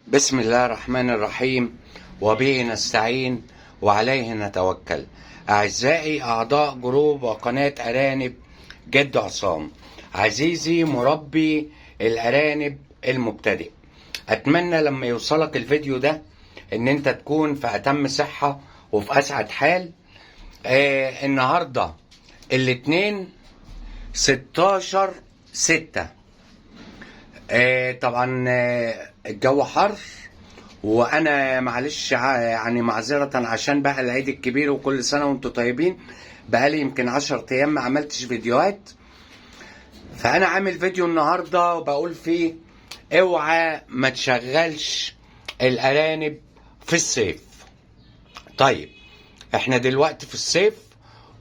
بسم الله الرحمن الرحيم، وبه نستعين وعليه نتوكل. أعزائي أعضاء جروب وقناة أرانب جد عصام، عزيزي مربي الأرانب المبتدئ، أتمنى لما يوصلك الفيديو ده إن أنت تكون في أتم صحة وفي أسعد حال. النهاردة الاثنين 16/6. طبعا الجو حر، وانا معلش يعني معذرة عشان بقى العيد الكبير وكل سنة وانتم طيبين. بقالي يمكن 10 ايام ما عملتش فيديوهات، فانا عامل فيديو النهاردة وبقول فيه اوعى ما تشغلش الارانب في الصيف. طيب احنا دلوقتي في الصيف،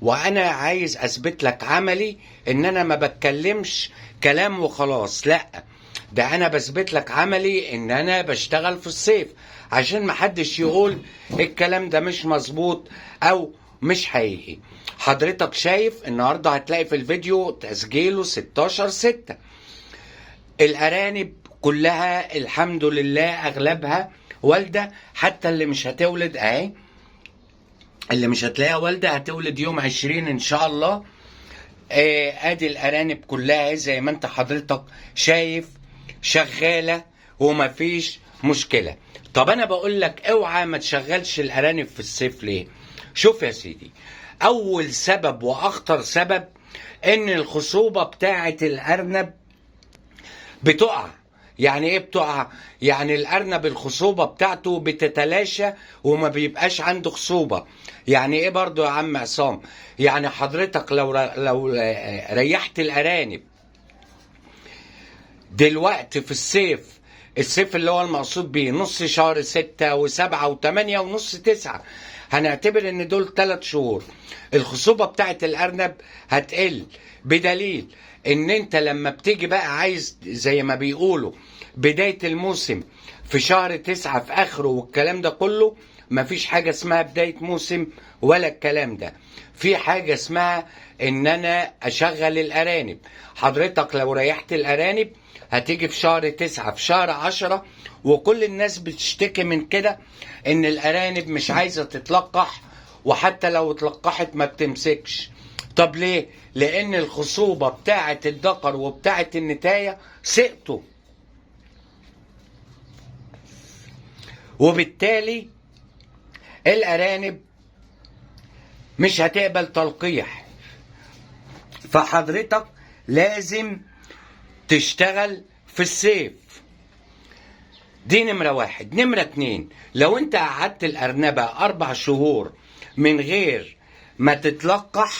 وانا عايز اثبت لك عملي ان انا ما بتكلمش كلام وخلاص، لا ده انا بثبت لك عملي ان انا بشتغل في الصيف، عشان ما حدش يقول الكلام ده مش مظبوط او مش حقيقي. حضرتك شايف النهارده هتلاقي في الفيديو تسجيله 16/6. الارانب كلها الحمد لله اغلبها والده، حتى اللي مش هتولد اهي، اللي مش هتلاقيها والده هتولد يوم 20 ان شاء الله. ادي الارانب كلها زي ما انت حضرتك شايف شغاله ومفيش مشكله. طب انا بقول لك اوعى ما تشغلش الارانب في الصيف ليه؟ شوف يا سيدي، اول سبب واخطر سبب ان الخصوبه بتاعه الارنب بتقع. يعني ايه بتقع؟ يعني الارنب الخصوبه بتاعته بتتلاشى وما بيبقاش عنده خصوبه. يعني ايه برضو يا عم عصام؟ يعني حضرتك لو ريحت الارانب دلوقتي في الصيف اللي هو المقصود بيه نص شهر 6 و7 و8 ونص 9، هنعتبر ان دول 3 شهور، الخصوبة بتاعت الارنب هتقل، بدليل ان انت لما بتيجي بقى عايز زي ما بيقولوا بداية الموسم في شهر 9 في اخره والكلام ده كله، مفيش حاجة اسمها بداية موسم ولا الكلام ده. في حاجة اسمها ان انا اشغل الارانب. حضرتك لو ريحت الارانب هتيجي في شهر 9 في شهر 10، وكل الناس بتشتكي من كده ان الارانب مش عايزة تتلقح، وحتى لو اتلقحت ما بتمسكش. طب ليه؟ لان الخصوبة بتاعة الذكر وبتاعة النتاية سقطوا، وبالتالي الارانب مش هتقبل تلقيح. فحضرتك لازم تشتغل في الصيف. دي نمرة 1. نمرة 2، لو انت قعدت الارنبة 4 شهور من غير ما تتلقح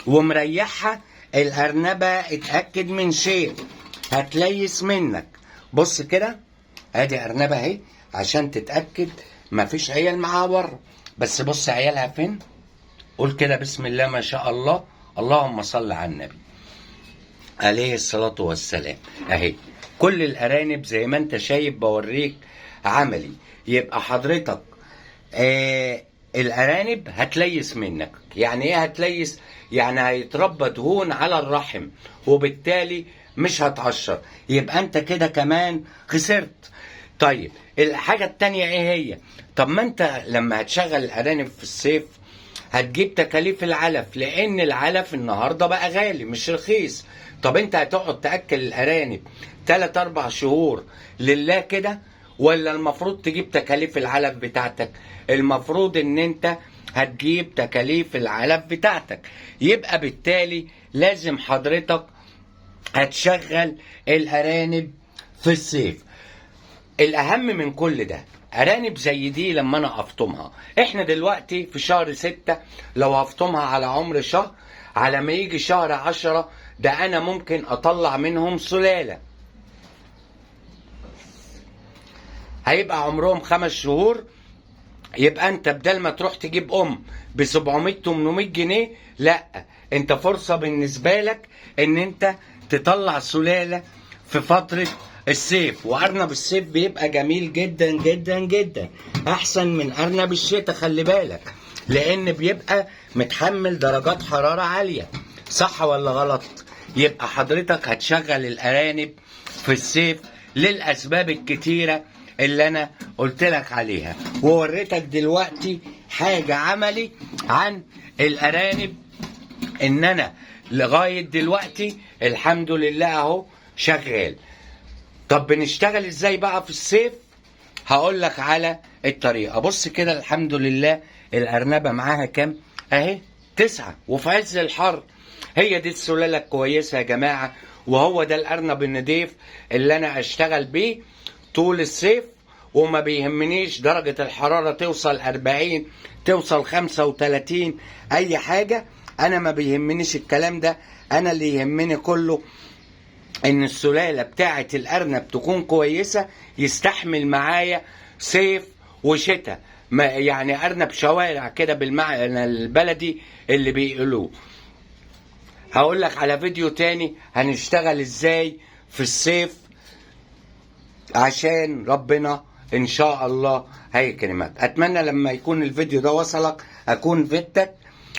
ومريحها، الارنبة اتأكد من شيء، هتليس منك. بص كده، ادي ارنبة اهي عشان تتأكد مفيش عيال معاها بره، بس بص عيالها فين. قول كده بسم الله ما شاء الله، اللهم صل على النبي عليه الصلاة والسلام. اهي كل الارانب زي ما انت شايف، بوريك عملي. يبقى حضرتك الارانب هتليس منك. يعني ايه هتليس؟ يعني هيتربى دهون على الرحم، وبالتالي مش هتعشر، يبقى انت كده كمان خسرت. طيب الحاجة التانية ايه هي؟ طب ما انت لما هتشغل الارانب في الصيف هتجيب تكاليف العلف، لان العلف النهارده بقى غالي مش رخيص. طب انت هتقعد تاكل الارانب 3-4 شهور لله كده، ولا المفروض تجيب تكاليف العلف بتاعتك؟ المفروض ان انت هتجيب تكاليف العلف بتاعتك. يبقى بالتالي لازم حضرتك هتشغل الارانب في الصيف. الاهم من كل ده، ارانب زي دي لما انا افطمها، احنا دلوقتي في شهر 6، لو هفطمها على عمر شهر، على ما يجي شهر 10 ده انا ممكن اطلع منهم سلالة، هيبقى عمرهم 5 شهور. يبقى انت بدل ما تروح تجيب ام ب 700-800 جنيه، لا انت فرصة بالنسبة لك ان انت تطلع سلالة في فترة الصيف. وارنب الصيف بيبقى جميل جدا جدا جدا، احسن من ارنب الشتاء، خلي بالك، لان بيبقى متحمل درجات حرارة عالية. صح ولا غلط؟ يبقى حضرتك هتشغل الارانب في الصيف للاسباب الكتيرة اللي انا قلت لك عليها، ووريتك دلوقتي حاجة عملي عن الارانب، ان انا لغاية دلوقتي الحمد لله اهو شغال. طب بنشتغل ازاي بقى في الصيف؟ هقول لك على الطريقة. بص كده الحمد لله الارنبة معاها كام اهي؟ 9، وفي عز الحر. هي دي السلالة الكويسة يا جماعة، وهو ده الارنب النضيف اللي انا اشتغل بيه طول الصيف، وما بيهمنيش درجة الحرارة توصل 40 توصل 35 اي حاجة، انا ما بيهمنيش الكلام ده. انا اللي يهمني كله ان السلالة بتاعة الارنب تكون كويسة، يستحمل معايا صيف وشتاء، يعني ارنب شوارع كده بالمعنى البلدي اللي بيقولوه. هقول لك على فيديو تاني هنشتغل ازاي في الصيف، عشان ربنا ان شاء الله هيكرمك. اتمنى لما يكون الفيديو ده وصلك اكون فدتك،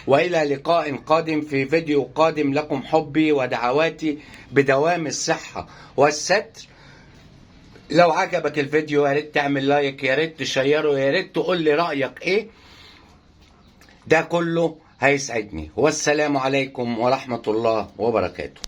والى لقاء قادم في فيديو قادم. لكم حبي ودعواتي بدوام الصحة والستر. لو عجبك الفيديو يا ريت تعمل لايك، يا ريت تشيره، يا ريت تقول لي رأيك ايه، ده كله هيسعدني. والسلام عليكم ورحمة الله وبركاته.